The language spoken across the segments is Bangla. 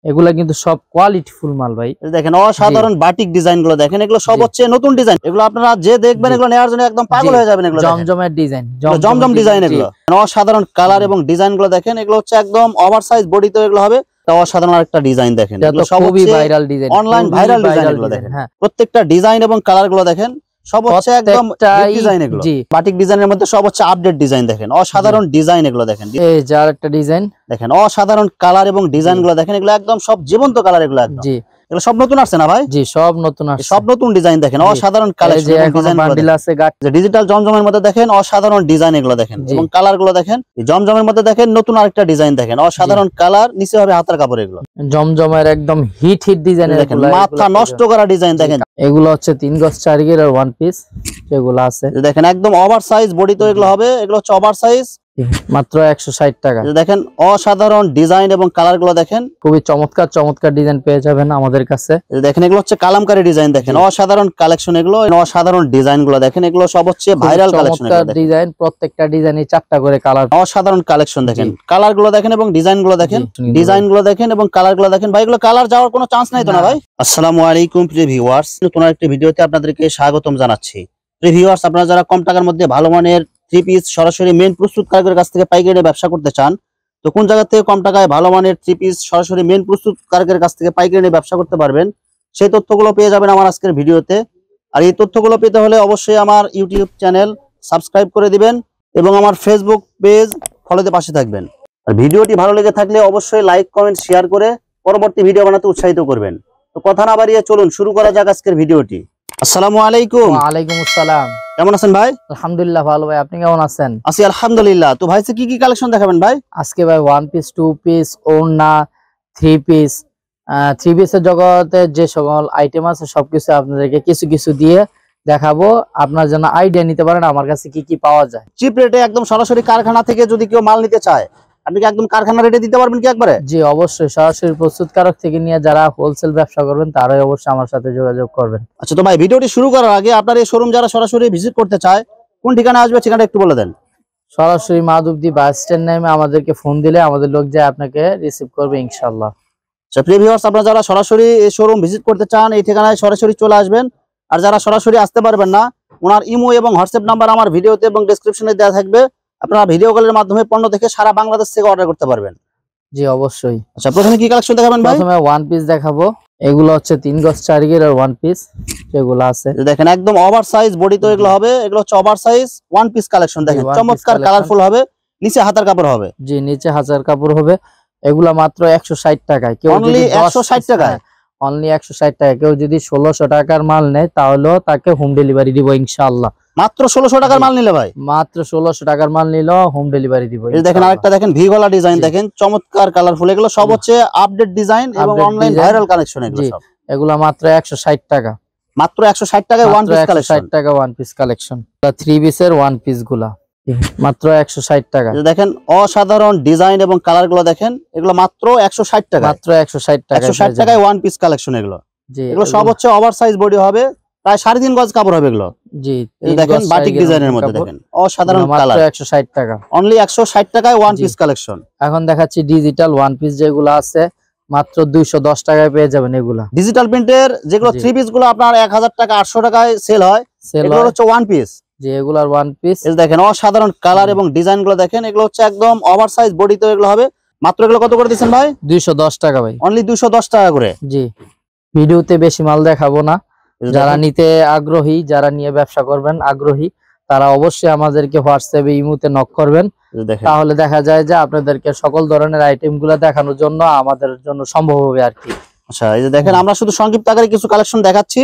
এগুলা কিন্তু সব কোয়ালিটি ফুল মাল ভাই। দেখেন অসাধারণ বাটিক ডিজাইন গুলো দেখেন, এগুলো সব হচ্ছে নতুন ডিজাইন। এগুলো আপনারা যে দেখবেন এগুলো নেওয়ার জন্য একদম পাগল হয়ে যাবেন। এগুলো জমজমের ডিজাইন, জমজম ডিজাইন। এগুলো অসাধারণ কালার এবং ডিজাইন গুলো দেখেন, এগুলো হচ্ছে একদম ওভারসাইজ বডিতে এগুলো হবে। অসাধারণ একটা ডিজাইন দেখেন, এগুলো সব খুবই viral design, online viral design. এগুলো দেখেন প্রত্যেকটা ডিজাইন এবং কালার গুলো দেখেন সব হচ্ছে একদম ডিজাইন। এগুলো বাটিক ডিজাইনের মধ্যে সব হচ্ছে আপডেট ডিজাইন দেখেন, অসাধারণ ডিজাইন। এগুলো দেখেন এই যার একটা ডিজাইন দেখেন, অসাধারণ কালার এবং ডিজাইন গুলো দেখেন, এগুলো একদম সব জীবন্ত কালার। এগুলো একদম এগুলো সব নতুন আসছে না ভাই? জি সব নতুন আসছে, সব নতুন ডিজাইন দেখেন, অসাধারণ কালেকশন এবং ডিজাইন বান্ডিল আছে। ডিজিটাল জমজমের মধ্যে দেখেন অসাধারণ ডিজাইন এগুলো দেখেন এবং কালার গুলো দেখেন। জমজমের মধ্যে দেখেন নতুন আরেকটা ডিজাইন দেখেন, অসাধারণ কালার, নিচে হবে হাতার কাপড়। এগুলো জমজমের একদম হিট ডিজাইন দেখেন, মাথা নষ্ট করা ডিজাইন দেখেন। এগুলো হচ্ছে 3 গজ 4 গির আর ওয়ান পিস যেগুলো আছে দেখেন, একদম ওভারসাইজ বডি তো এগুলো হবে। এগুলো হচ্ছে ওভারসাইজ, মাত্র 160 টাকা। দেখেন অসাধারণ ডিজাইন এবং কালার গুলো দেখেন, খুবই চমৎকার চমৎকার ডিজাইন পেয়ে যাবেন আমাদের কাছে। দেখেন এগুলো হচ্ছে কালামকারী ডিজাইন দেখেন, অসাধারণ কালেকশন। এগুলো অসাধারণ ডিজাইন গুলো দেখেন, এগুলো সব হচ্ছে ভাইরাল কালেকশন ডিজাইন। প্রত্যেকটা ডিজাইনে 4টা করে কালার, অসাধারণ কালেকশন দেখেন। কালার গুলো দেখেন এবং ডিজাইন গুলো দেখেন, ডিজাইন গুলো দেখেন এবং কালার গুলো দেখেন। ভাই এগুলো কালার যাওয়ার কোনো চান্স নাই তো না ভাই? আসসালামু আলাইকুম প্রিয় ভিউয়ার্স, নতুন একটি ভিডিওতে আপনাদেরকে স্বাগতম জানাচ্ছি। প্রিয় ভিউয়ার্স, আপনারা যারা কম টাকার মধ্যে ভালো মানের 3 পিস সরাসরি মেন প্রস্তুতকারকের কাছ থেকে পাইকারি ব্যবসা করতে চান, তো কোন জায়গা থেকে কম টাকায় ভালো মানের 3 পিস সরাসরি মেন প্রস্তুতকারকের কাছ থেকে পাইকারি ব্যবসা করতে পারবেন, সেই তথ্যগুলো পেয়ে যাবেন আমার আজকের ভিডিওতে। আর এই তথ্যগুলো পেতে হলে অবশ্যই আমার ইউটিউব চ্যানেল সাবস্ক্রাইব করে দিবেন এবং আমার ফেসবুক পেজ ফলোতে পাশে থাকবেন। আর ভিডিওটি ভালো লেগে থাকলে অবশ্যই লাইক কমেন্ট শেয়ার করে পরবর্তী ভিডিও বানাতে উৎসাহিত করবেন। তো কথা না বাড়িয়ে চলুন শুরু করা যাক আজকের ভিডিওটি। আসসালামু আলাইকুম। ওয়া আলাইকুম আসসালাম। কেমন আছেন ভাই? আলহামদুলিল্লাহ ভালো ভাই, আপনি কেমন আছেন? আছি আলহামদুলিল্লাহ। তো ভাই কি কি কালেকশন দেখাবেন ভাই আজকে? ভাই 1 পিস 2 পিস ওড়না 3 পিস 3 পিসের জগতে যে সকল আইটেম আছে সবকিছু আপনাদেরকে কিছু কিছু দিয়ে দেখাবো, আপনার জন্য আইডিয়া নিতে পারেন আমার কাছে কি কি পাওয়া যায় চিপ রেটে। একদম সরাসরি কারখানা থেকে যদি কেউ মাল নিতে চায়, আপনি কি একদম কারখানা রেটে দিতে পারবেন কি একবারে? জি অবশ্যই, সরাসরি প্রস্তুতকারক থেকে নিয়ে যারা হোলসেল ব্যবসা করবেন তারাই অবশ্যই আমার সাথে যোগাযোগ করবেন। আচ্ছা, তো ভাই ভিডিওটি শুরু করার আগে আপনার এই শোরুম যারা সরাসরি ভিজিট করতে চায় কোন ঠিকানা আসবে, ঠিকানাটা একটু বলে দেন। সরাসরি মাধবদী বাস স্ট্যান্ড নামে আমাদেরকে ফোন দিলে আমাদের লোক যায় আপনাকে রিসিভ করবে ইনশাআল্লাহ। আচ্ছা প্রিয় ভিউয়ার্স, আপনারা যারা সরাসরি এই শোরুম ভিজিট করতে চান এই ঠিকানায় সরাসরি চলে আসবেন। আর যারা সরাসরি আসতে পারবেন না, ওনার ইমো এবং হোয়াটসঅ্যাপ নাম্বার আমার ভিডিওতে এবং ডেসক্রিপশনে দেওয়া থাকবে। আপনারা ভিডিও কলের মাধ্যমে পণ্য দেখে সারা বাংলাদেশ থেকে অর্ডার করতে পারবেন। জি অবশ্যই। আচ্ছা, প্রথমে কি কালেকশন দেখাবেন ভাই? প্রথমে 1 পিস দেখাবো। এগুলো হচ্ছে 3 গজ 4 গির আর 1 পিস যেগুলো আছে দেখেন, একদম ওভারসাইজ বডি তো এগুলো হবে। এগুলো হচ্ছে ওভারসাইজ 1 পিস কালেকশন দেখেন, চমৎকার কালারফুল হবে। নিচে হাতার কাপড় হবে। জি নিচে হাতার কাপড় হবে। এগুলা মাত্র 160 টাকায়। কেউ অনলি 160 টাকায়, অনলি 160 টাকা। কেউ যদি 1600 টাকার মাল নেয় তাহলে তাকে হোম ডেলিভারি দিব ইনশাআল্লাহ। মাত্র 1600 টাকার মাল নিলে ভাই? মাত্র 1600 টাকার মাল নিলে হোম ডেলিভারি দিব। এই দেখেন আরেকটা দেখেন, ভি গলা ডিজাইন দেখেন, চমৎকার কালারফুল। এগুলো সব হচ্ছে আপডেট ডিজাইন এবং অনলাইন ভাইরাল কালেকশন। এগুলো সব এগুলা মাত্র 160 টাকা। মাত্র 160 টাকায় 1 পিস কালেকশন। 160 টাকা 1 পিস কালেকশন। 3 পিসের 1 পিস গুলা মাত্র 160 টাকা। দেখেন অসাধারণ ডিজাইন এবং কালার গুলো দেখেন, এগুলো মাত্র 160 টাকা। মাত্র 160 টাকা। 160 টাকায় 1 পিস কালেকশন। এগুলো এগুলো সব হচ্ছে ওভারসাইজ বডি হবে, প্রায় 3.5 গজ কাপড় হবে এগুলো। জি দেখেন বাটিক ডিজাইনের মধ্যে দেখেন অসাধারণ কালার। 160 টাকা, অনলি 160 টাকায় 1 পিস কালেকশন। এখন দেখাচ্ছি ডিজিটাল 1 পিস যেগুলো আছে মাত্র 210 টাকায় পেয়ে যাবেন। এগুলা ডিজিটাল প্রিন্টের যেগুলো 3 পিস গুলো আপনার 1000 টাকা 800 টাকায় সেল হয়, এগুলো হচ্ছে 1 পিস। জি এগুলার 1 পিস দেখেন অসাধারণ কালার এবং ডিজাইন গুলো দেখেন, এগুলো হচ্ছে একদম ওভারসাইজ বডি তো এগুলো হবে। মাত্র এগুলো কত করে দিচ্ছেন ভাই? 210 টাকা ভাই। অনলি 210 টাকা করে। জি ভিডিওতে বেশি মাল দেখাবো না। যারা নিতে আগ্রহী, যারা নিয়ে ব্যবসা করবেন আগ্রহী, তারা অবশ্যই আমাদেরকে হোয়াটসঅ্যাপে ইমোতে নক করবেন। তাহলে দেখা যায় যে আপনাদেরকে সকল ধরনের আইটেম গুলা দেখানোর জন্য আমাদের জন্য সম্ভব হবে আর কি। আচ্ছা, এই যে দেখেন আমরা শুধু সংক্ষিপ্ত আকারে কিছু কালেকশন দেখাচ্ছি।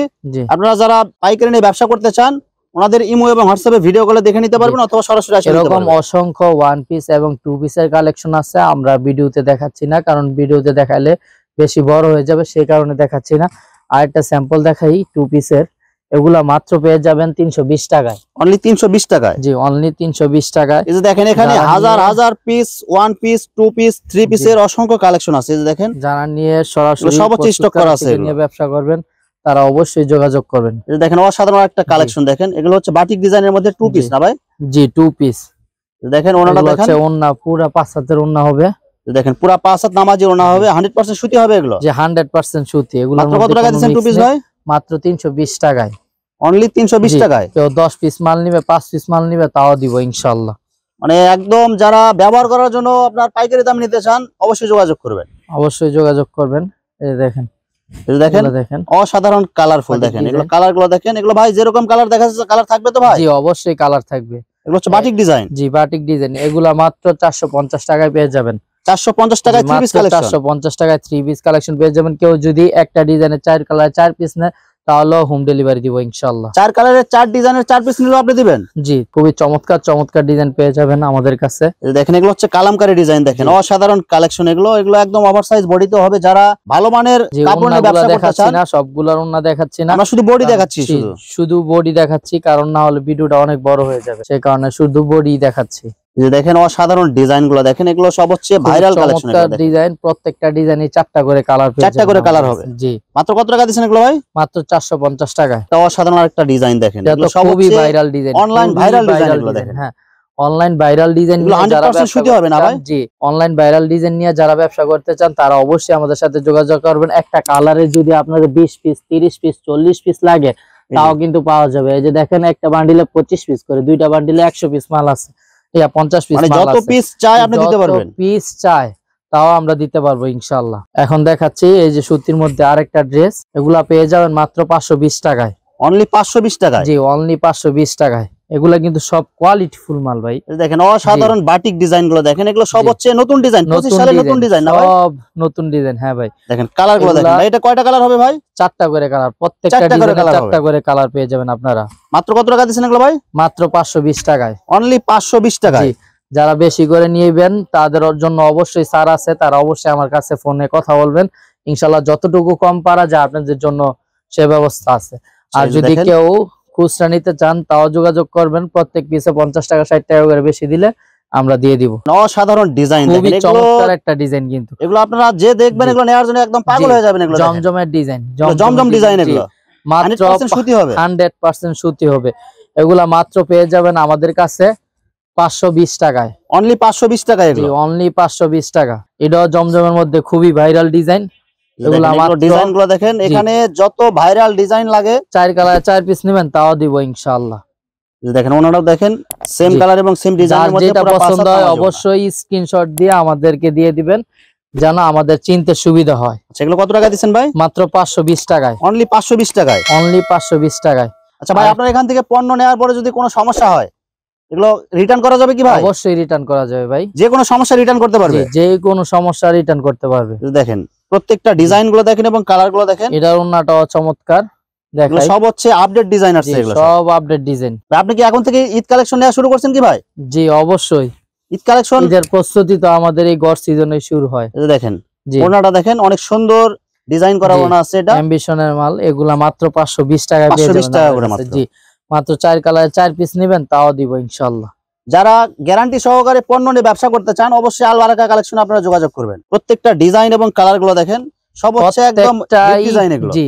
আপনারা যারা পাইকারি নিয়ে ব্যবসা করতে চান ওনাদের ইমো এবং হোয়াটসঅ্যাপে ভিডিও কলে দেখে নিতে পারবেন, অথবা সরাসরি এসে এরকম অসংখ্য 1 পিস এবং 2 পিসের কালেকশন আছে। আমরা ভিডিওতে দেখাচ্ছি না, কারণ ভিডিওতে দেখালে বেশি বড় হয়ে যাবে, সেই কারণে দেখাচ্ছি না। আরেকটা স্যাম্পল দেখাই 2 পিসের। এগুলা মাত্র পেয়ে যাবেন 320 টাকায়। অনলি 320 টাকায়। জি অনলি 320 টাকায়। এই যে দেখেন এখানে হাজার হাজার পিস 1 পিস 2 পিস 3 পিসের অসংখ্য কালেকশন আছে। এই যে দেখেন যারা নিয়ে সরাসরি সর্বোচ্চ স্টক করা আছে নিয়ে ব্যবসা করবেন তারা অবশ্যই যোগাযোগ করবেন। এই দেখেন অসাধারণ একটা কালেকশন দেখেন, এগুলো হচ্ছে বাটিক ডিজাইনের মধ্যে 2 পিস না ভাই? জি 2 পিস। দেখেন ওনাটা দেখেন, ওন্না পুরো 5 হাতের ওন্না হবে। দেখেন পুরা 5 হাত নামাজি ওনা হবে, 100% সুতি হবে এগুলো। যে 100% সুতি। এগুলো মাত্র কত টাকা দিবেন টু পিস ভাই? মাত্র 320 টাকায়। অনলি 320 টাকায়। কেউ 10 পিস মাল নিবে, 5 পিস মাল নিবে, তাও দিব ইনশাআল্লাহ। মানে একদম যারা ব্যবহার করার জন্য আপনার পাইকারি দাম নিতে চান অবশ্যই যোগাযোগ করবেন। অবশ্যই যোগাযোগ করবেন। এই দেখেন, এই দেখেন অসাধারণ কালারফুল। দেখেন এগুলো কালারগুলো দেখেন। এগুলো ভাই যেরকম কালার দেখা যাচ্ছে কালার থাকবে তো ভাই? জি অবশ্যই কালার থাকবে। এগুলো হচ্ছে বাটিক ডিজাইন। জি বাটিক ডিজাইন। এগুলা মাত্র 450 টাকায় পেয়ে যাবেন। 450 টাকায় 3 পিস কালেকশন। 450 টাকায় 3 পিস কালেকশন পেয়ে যাবেন। কেউ যদি একটা ডিজাইনের 4 কালার 4 পিস নেয় তাহলে হোম ডেলিভারি দিব ইনশাআল্লাহ। 4 কালারের 4 ডিজাইনের 4 পিস নিলেও আপনি দিবেন? জি খুবই চমৎকার চমৎকার ডিজাইন পেয়ে যাবেন আমাদের কাছে। দেখেন এগুলো হচ্ছে কালামকারী ডিজাইন। দেখেন অসাধারণ কালেকশন। এগুলো একদম ওভারসাইজ বডিতে হবে। যারা ভালো মানের কাপড় নিয়ে ব্যবসা করতে চান। না সবগুলোর ওন্না দেখাচ্ছি না, আমরা শুধু বডি দেখাচ্ছি। শুধু বডি দেখাচ্ছি, কারণ না হলে ভিডিওটা অনেক বড় হয়ে যাবে, সেই কারণে শুধু বডি দেখাচ্ছি। যে দেখেন অসাধারণ ডিজাইন গুলো দেখেন। এগুলো সব হচ্ছে ভাইরাল কালেকশন। ডিজাইন প্রত্যেকটা ডিজাইনে 4টা করে কালার পেয়ে যাবেন। 4টা করে কালার হবে। জি মাত্র কত টাকা দিবেন এগুলো ভাই? মাত্র 450 টাকায়। এটা অসাধারণ একটা ডিজাইন দেখেন। এগুলো সব খুবই viral design, online viral design এগুলো দেখেন। হ্যাঁ অনলাইন ভাইরাল ডিজাইন নিয়ে যারা 100% সুতি হবে না ভাই? জি অনলাইন ভাইরাল ডিজাইন নিয়ে যারা ব্যবসা করতে চান তারা অবশ্যই আমাদের সাথে যোগাযোগ করবেন। একটা কালারে যদি আপনাদের 20 পিস 30 পিস 40 পিস লাগে তাও কিন্তু পাওয়া যাবে। এই যে দেখেন একটা বান্ডিলে 25 পিস করে, দুইটা বান্ডিলে 100 পিস মাল আছে, 50 পিস মাল আছে। যত পিস চাই আপনি দিতে পারবেন। যত পিস চাই তাও আমরা দিতে পারবো ইনশাআল্লাহ। এখন দেখাচ্ছি এই যে সুতির মধ্যে আরেকটা ড্রেস। এগুলা পেয়ে যাবেন মাত্র 520 টাকায়। অনলি 520 টাকায়? জি অনলি 520 টাকায়। এগুলা কিন্তু সব কোয়ালিটি ফুল মাল ভাই। দেখেন অসাধারণ বাটিক ডিজাইন গুলো দেখেন। এগুলো সব হচ্ছে নতুন ডিজাইন, 25 সালের নতুন ডিজাইন না ভাই? সব নতুন ডিজাইন। হ্যাঁ ভাই দেখেন কালার গুলো দেখেন ভাই। এটা কয়টা কালার হবে ভাই? 4টা করে কালার। প্রত্যেকটা ডিজাইনে 4টা করে কালার পেয়ে যাবেন আপনারা। মাত্র কত টাকা দিচ্ছেন এগুলো ভাই? মাত্র 520 টাকায়। অনলি 520 টাকায়। যারা বেশি করে নিবেন তাদের জন্য অবশ্যই ছাড় আছে। তারা অবশ্যই আমার কাছে ফোনে কথা বলবেন, ইনশাআল্লাহ যতটুকু কম পারা যায় আপনাদের জন্য সে ব্যবস্থা আছে। আর যদি কেউ খুচরা নিতে চান তাও যোগাযোগ করবেন। প্রত্যেক পিসে 50 টাকা 60 টাকা করে বেশি দিলে আমরা দিয়ে দিব। অসাধারণ ডিজাইন দেখেন। খুবই চমৎকার একটা ডিজাইন কিন্তু। এগুলো আপনারা যে দেখবেন এগুলো নেওয়ার জন্য একদম পাগল হয়ে যাবেন। এগুলো জমজমের ডিজাইন, জমজম ডিজাইন। এগুলো মাত্র 100% সুতি হবে। 100% সুতি হবে। এগুলা মাত্র পেয়ে যাবেন আমাদের কাছে 520 টাকায়। অনলি 520 টাকায় এগুলো? অনলি 520 টাকা। এটাও জমজমের মধ্যে খুবই ভাইরাল ডিজাইন। এগুলা মাত্র ডিজাইন গুলো দেখেন। এখানে যত ভাইরাল ডিজাইন লাগে 4 কালার 4 পিস নেবেন তাও দিব ইনশাআল্লাহ। দেখেন ওনারাও দেখেন সেম কালার এবং সেম ডিজাইনের মধ্যে যেটা পছন্দ হয় অবশ্যই স্ক্রিনশট দিয়ে আমাদেরকে দিয়ে দিবেন যেন আমাদের চিনতে সুবিধা হয়। সেগুলো কত টাকা দিচ্ছেন ভাই? মাত্র 520 টাকায়। অনলি 520 টাকায়? অনলি 520 টাকায়। আচ্ছা ভাই আপনার এখান থেকে পণ্য নেওয়ার পরে যদি কোনো সমস্যা হয় এগুলো রিটার্ন করা যাবে কি ভাই? অবশ্যই রিটার্ন করা যাবে ভাই। যে কোনো সমস্যা রিটার্ন করতে পারবে? যে কোনো সমস্যা রিটার্ন করতে পারবে। দেখেন প্রত্যেকটা ডিজাইন গুলো দেখেন এবং কালার গুলো দেখেন। এটার ওন্নাটাও চমৎকার। দেখেন সব হচ্ছে আপডেট ডিজাইন আছে। এগুলো সব আপডেট ডিজাইন। আপনি কি এখন থেকে ঈদ কালেকশন নেওয়া শুরু করছেন কি ভাই? জি অবশ্যই। ঈদ কালেকশন ঈদের প্রস্তুতি তো আমাদের এই গড় সিজনে শুরু হয়। দেখেন ওনাটা দেখেন অনেক সুন্দর ডিজাইন করা ওনা আছে। এটা অ্যাম্বিশনের মাল। এগুলা মাত্র 520 টাকায় পেয়ে যাবেন। 520 টাকা করে মাত্র। জি মাত্র 4 কালারে 4 পিস নেবেন তাও দিব ইনশাআল্লাহ। যারা গ্যারান্টি সহকারে পণ্য নিয়ে ব্যবসা করতে চান অবশ্যই আল বারাকা কালেকশন আপনারা যোগাযোগ করবেন। প্রত্যেকটা ডিজাইন এবং কালার গুলো দেখেন সব হচ্ছে একদম ডিজাইন। এগুলো জি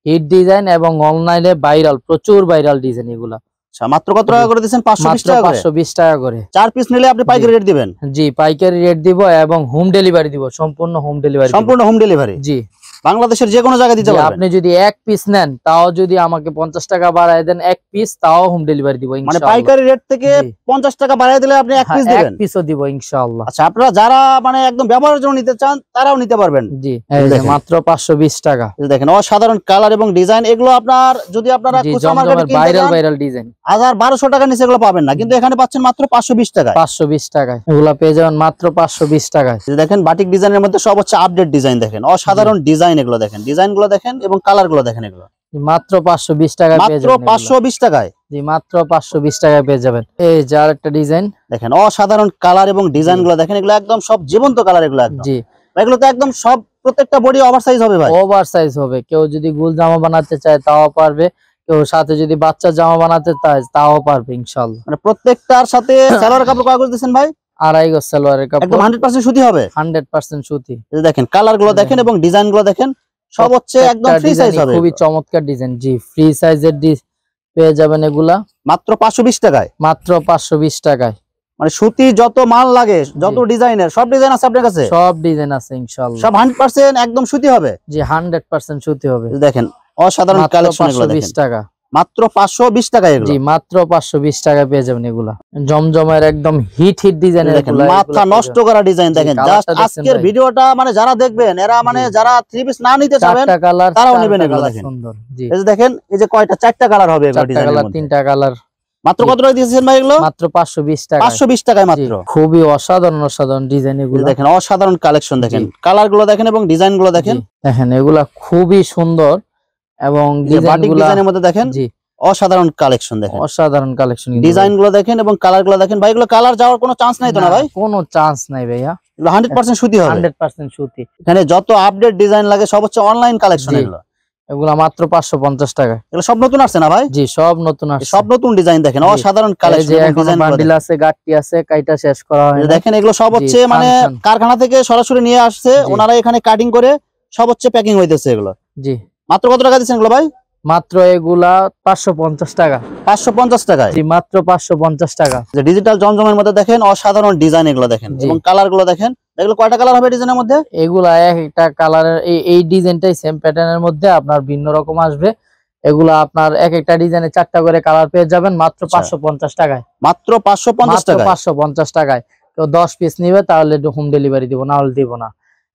হিট ডিজাইন এবং অনলাইনে ভাইরাল, প্রচুর ভাইরাল ডিজাইন এগুলা। আচ্ছা মাত্র কত টাকা করে দিবেন? 520 টাকা করে। 520 টাকা করে। 4 পিস নিলে আপনি পাইকারি রেট দিবেন? জি পাইকারি রেট দিব এবং হোম ডেলিভারি দিব। সম্পূর্ণ হোম ডেলিভারি। সম্পূর্ণ হোম ডেলিভারি? জি বাংলাদেশের যে কোনো জায়গায় দিতে পারবেন। আপনি যদি এক পিস নেন তাও যদি আমাকে 50 টাকা বাড়ায় দেন এক পিস তাও হোম ডেলিভারি দিব মানে পাইকারি রেট থেকে 50 টাকা বাড়ায় দিলে আপনি এক পিস দিবেন? এক পিসও দিব ইনশাআল্লাহ। আচ্ছা আপনারা যারা মানে একদম ব্যবহারের জন্য নিতে চান তারাও নিতে পারবেন। জি মাত্র 520 টাকা। দেখেন অসাধারণ কালার এবং ডিজাইন। এগুলো আপনার যদি আপনারা খুচরা মার্কেটে কিনতে যান ভাইরাল ডিজাইন 1200 টাকা নিচে এগুলো পাবেন না, কিন্তু এখানে পাচ্ছেন মাত্র 520 টাকায়। 520 টাকায় এগুলো পেয়ে যাবেন মাত্র 520 টাকায়। দেখেন বাটিক ডিজাইনের মধ্যে সব হচ্ছে আপডেট ডিজাইন। দেখেন অসাধারণ ডিজাইন। এগুলো দেখেন ডিজাইন গুলো দেখেন এবং কালার গুলো দেখেন। এগুলো মাত্র 520 টাকায় পেয়ে যাবেন। মাত্র 520 টাকায়? জি মাত্র 520 টাকায় পেয়ে যাবেন। এই যে আরেকটা ডিজাইন দেখেন অসাধারণ কালার এবং ডিজাইন গুলো দেখেন। এগুলো একদম সব জীবন্ত কালার। এগুলো একদম জি এগুলো তো একদম সব প্রত্যেকটা বডি ওভারসাইজ হবে ভাই? ওভারসাইজ হবে। কেউ যদি গোল জামা বানাতে চায় তাও পারবে, কেউ সাথে যদি বাচ্চা জামা বানাতে চায় তাও পারবে ইনশাআল্লাহ। মানে প্রত্যেকটার সাথে সালোয়ার কাপড় কাগজ দিবেন ভাই? 2.5 গজ সালোয়ারের কাপড়। একদম 100% সুতি হবে? 100% সুতি। দেখেন কালার গুলো দেখেন এবং ডিজাইন গুলো দেখেন সব হচ্ছে একদম ফ্রি সাইজ হবে। খুবই চমৎকার ডিজাইন। জি ফ্রি সাইজের পেয়ে যাবেন এগুলা মাত্র 520 টাকায়? মাত্র 520 টাকায়। মানে সুতি যত মাল লাগে, যত ডিজাইনের সব ডিজাইন আছে আপনার কাছে? সব ডিজাইন আছে ইনশাআল্লাহ। সব 100% একদম সুতি হবে? জি 100% সুতি হবে। দেখেন অসাধারণ কালেকশন এগুলো, দেখেন 520 টাকা, মাত্র 520 টাকা এগুলো। জি মাত্র 520 টাকা পেয়ে যাবেন এগুলা। জমজমের একদম হিট ডিজাইনের, দেখেন মাথা নষ্ট করা ডিজাইন। দেখেন জাস্ট আজকের ভিডিওটা মানে যারা দেখবেন এরা মানে যারা থ্রি পিস না নিতে চাবেন তারাও নেবেন এগুলো। দেখেন সুন্দর, জি এই যে দেখেন এই যে কয়টা, 4টা কালার হবে এগুলো ডিজাইনের মধ্যে, 3টা কালার। মাত্র কত টাকা দিয়েছেন ভাই এগুলো? মাত্র 520 টাকা। 520 টাকায় মাত্র। খুবই অসাধারণ ডিজাইন এগুলো। দেখেন অসাধারণ কালেকশন, দেখেন কালার গুলো দেখেন এবং ডিজাইন গুলো দেখেন। দেখেন এগুলা খুবই সুন্দর এবং ডিজাইনের মধ্যে দেখেন জি অসাধারণ কালেকশন। দেখেন অসাধারণ কালেকশন, ডিজাইন গুলো দেখেন এবং কালার গুলো দেখেন। ভাই এগুলো কালার যাওয়ার কোনো চান্স নাই তো না ভাই? কোনো চান্স নাই ভাইয়া, 100% সুতি হবে। 100% সুতি। এখানে যত আপডেট ডিজাইন লাগে সব হচ্ছে অনলাইন কালেকশন এগুলো। এগুলা মাত্র 550 টাকা। এগুলো সব নতুন আসছে না ভাই? জি সব নতুন আসছে, সব নতুন ডিজাইন। দেখেন অসাধারণ কালেকশন, ডিজাইন বান্ডিল আছে, গাট্টি আছে, কাইটা শেষ করা হয়। দেখেন এগুলো সব হচ্ছে মানে কারখানা থেকে সরাসরি নিয়ে আসছে, ওনারা এখানে কাটিং করে সব হচ্ছে প্যাকিং হইতেছে এগুলো। জি মাত্র কত টাকা দিচ্ছেন এগুলো ভাই? মাত্র এগুলা 550 টাকা। 550 টাকায়? জি মাত্র 550 টাকা। যে ডিজিটাল জমজমের মধ্যে দেখেন অসাধারণ ডিজাইন এগুলো, দেখেন এবং কালার গুলো দেখেন। এগুলো কয়টা কালার হবে ডিজাইনের মধ্যে? এগুলা একটা কালারের, এই ডিজাইনটাই সেম প্যাটার্নের মধ্যে আপনার ভিন্ন রকম আসবে। এগুলা আপনার একটা ডিজাইনে 4টা করে কালার পেয়ে যাবেন মাত্র 550 টাকায়। মাত্র 550 টাকা? 550 টাকায়। কেউ 10 পিস নিবে তাহলে হোম ডেলিভারি দিব, না হলে দিব না।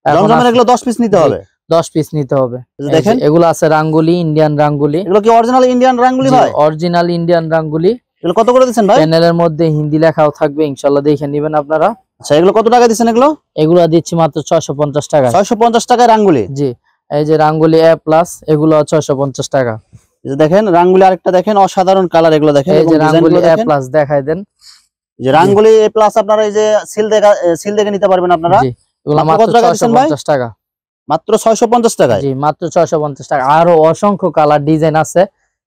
জমজমের এগুলো 10 পিস নিতে হবে? 10 পিস নিতে হবে। দেখেন এগুলো আছে রাঙ্গুলি, ইন্ডিয়ান রাঙ্গুলি। এগুলো কি অরিজিনাল ইন্ডিয়ান রাঙ্গুলি ভাই? অরিজিনাল ইন্ডিয়ান রাঙ্গুলি। এগুলো কত করে দিচ্ছেন ভাই? প্যানেলের মধ্যে হিন্দি লেখাও থাকবে, ইনশাআল্লাহ দেখে নেবেন আপনারা। আচ্ছা এগুলো কত টাকা দিচ্ছেন এগুলো? এগুলো দিচ্ছি মাত্র 650 টাকা। 650 টাকায় রাঙ্গুলি? জি এই যে রাঙ্গুলি এ প্লাস, এগুলো 650 টাকা। এই যে দেখেন রাঙ্গুলি আরেকটা দেখেন অসাধারণ কালার এগুলো দেখেন। এই যে রাঙ্গুলি এ প্লাস দেখাই দেন। যে রাঙ্গুলি এ প্লাস আপনারা এই যে সিল দেখে নিতে পারবেন আপনারা। জি এগুলো মাত্র 650 টাকা। মাত্র 650 টাকায়? জি মাত্র 650 টাকা। আরো অসংখ্য কালার ডিজাইন আছে,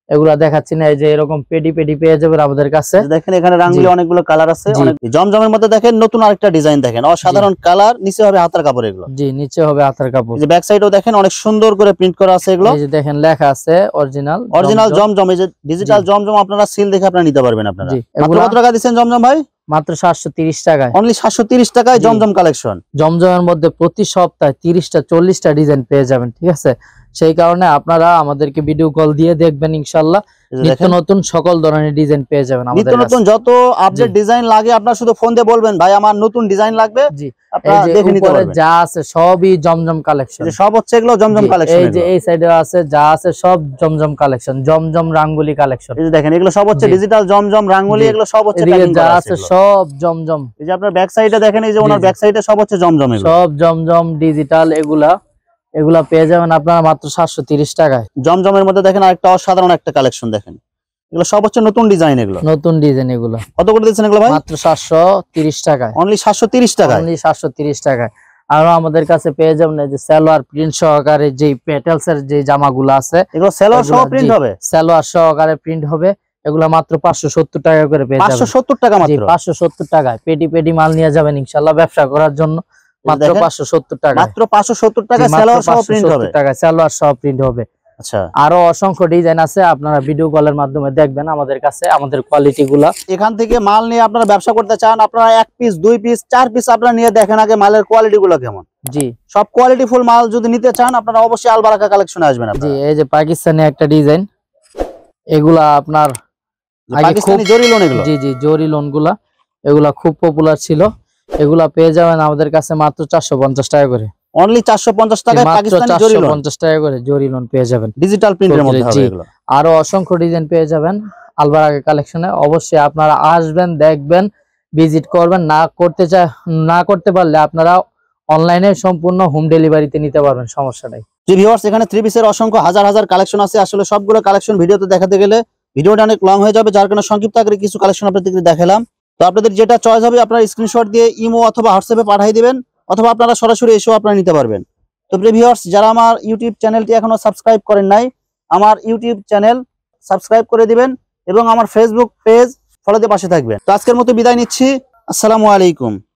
এগুলা দেখাচ্ছি না। এই যে এরকম পেডি পেয়ে যাবেন আমাদের কাছে। দেখেন এখানে রাঙ্গুলি অনেকগুলো কালার আছে। জমজমের মধ্যে দেখেন নতুন আরেকটা ডিজাইন, দেখেন অসাধারণ কালার। নিচে হবে হাতার কাপড় এগুলো? জি নিচে হবে হাতার কাপড়। এই যে ব্যাক সাইডেও দেখেন অনেক সুন্দর করে প্রিন্ট করা আছে এগুলো। এই যে দেখেন লেখা আছে অরিজিনাল জমজম। এই যে ডিজিটাল জমজম আপনারা সিল দেখে আপনারা নিতে পারবেন আপনারা। মাত্র কত টাকা দিচ্ছেন জমজম ভাই? মাত্র 730 টাকায়। অনলি 730 টাকায় জমজম কালেকশন। জমজমের মধ্যে প্রতি সপ্তাহে 30টা 40টা ডিজাইন পেয়ে যাবেন, ঠিক আছে? সেই কারণে আপনারা আমাদেরকে ভিডিও কল দিয়ে দেখবেন, ইনশাআল্লাহ নিত্য নতুন সকল ধরনের ডিজাইন পেয়ে যাবেন আমাদের কাছে। নিত্য নতুন যত আপডেট ডিজাইন লাগে আপনারা শুধু ফোন দিয়ে বলবেন ভাই আমার নতুন ডিজাইন লাগবে, জি আপনারা দেখে নিতে পারবেন। যা আছে সবই জমজম কালেকশন। সব হচ্ছে এগুলো জমজম কালেকশন। এই যে এই সাইডে আছে যা আছে সব জমজম কালেকশন, জমজম রাঙ্গুলি কালেকশন। এই যে দেখেন এগুলো সব হচ্ছে ডিজিটাল জমজম রাঙ্গুলি, এগুলো সব হচ্ছে প্যাকিং যা করা আছে সব জমজম। এই যে আপনার ব্যাক সাইডে দেখেন, এই যে ওনার ব্যাক সাইডে সব হচ্ছে জমজম, সব জমজম ডিজিটাল। এগুলা পেয়ে যাবেন আপনারা মাত্র 730 টাকায়। জমজমের মধ্যে দেখেন আরেকটা অসাধারণ একটা কালেকশন, দেখেন এগুলো সব হচ্ছে নতুন ডিজাইন। এগুলো নতুন ডিজাইন। এগুলো কত করে দিচ্ছেন এগুলো ভাই? মাত্র 730 টাকায়। অনলি 730 টাকায়? অনলি 730 টাকায়। আরো আমাদের কাছে পেয়ে যাবেন যে সালোয়ার প্রিন্ট সহকারে যে পেটেলস এর যে জামাগুলো আছে, এগুলো সালোয়ার সহ প্রিন্ট হবে? সালোয়ার সহকারে প্রিন্ট হবে। এগুলো মাত্র 570 টাকা করে পেয়ে যাবেন। 570 টাকা মাত্র? 570 টাকায় পেডি মাল নিয়ে যাবেন ইনশাআল্লাহ ব্যবসা করার জন্য। মাত্র 570 টাকা। মাত্র 570 টাকা সালোয়ার সহ প্রিন্ট হবে? সালোয়ার সহ প্রিন্ট হবে। আচ্ছা আরো অসংখ্য ডিজাইন আছে, আপনারা ভিডিও কলের মাধ্যমে দেখবেন আমাদের কাছে আমাদের কোয়ালিটি গুলা। এখান থেকে মাল নিয়ে আপনারা ব্যবসা করতে চান, আপনারা 1 পিস 2 পিস 4 পিস আপনারা নিয়ে দেখেন আগে মালের কোয়ালিটি গুলো কেমন। জি সব কোয়ালিটি ফুল মাল যদি নিতে চান আপনারা অবশ্যই আলবারাকা কালেকশনে আসবেন আপনারা। জি এই যে পাকিস্তানি একটা ডিজাইন, এগুলা আপনার পাকিস্তানি জরি লোন। এগুলো জি জরি লোন গুলা, এগুলা খুব পপুলার ছিল। এগুলা পেয়ে যাবেন আমাদের কাছে মাত্র 450 টাকা করে। অনলি 450 টাকায় পাকিস্তানি জরি লোন? 450 টাকা করে জরি লোন পেয়ে যাবেন, ডিজিটাল প্রিন্টের মধ্যে হবে এগুলো। আরো অসংখ্য ডিজাইন পেয়ে যাবেন আলবারাকা কালেকশনে। অবশ্যই আপনারা আসবেন, দেখবেন, ভিজিট করবেন। না করতে পারলে আপনারা অনলাইনে সম্পূর্ণ হোম ডেলিভারিতে নিতে পারবেন, সমস্যা নাই। ভিউয়ার্স এখানে থ্রি পিসের অসংখ্য হাজার কালেকশন আছে। আসলে সবগুলো কালেকশন ভিডিওতে দেখাতে গেলে ভিডিওটা অনেক লং হয়ে যাবে, যার কারণে সংক্ষিপ্ত আকারে কিছু কালেকশন আপনাদেরকে দেখালাম। তো আপনাদের যেটা চয়েস হবে আপনারা স্ক্রিনশট দিয়ে ইমো অথবা হোয়াটসঅ্যাপে পাঠিয়ে দিবেন, অথবা আপনারা সরাসরি এসেও আপনারা নিতে পারবেন। তো ভিউয়ার্স যারা আমার ইউটিউব চ্যানেলটি এখনো সাবস্ক্রাইব করেন নাই, আমার ইউটিউব চ্যানেল সাবস্ক্রাইব করে দিবেন এবং আমার ফেসবুক পেজ ফলো দিয়ে পাশে থাকবেন। তো আজকের মতো বিদায় নিচ্ছি, আসসালামু আলাইকুম।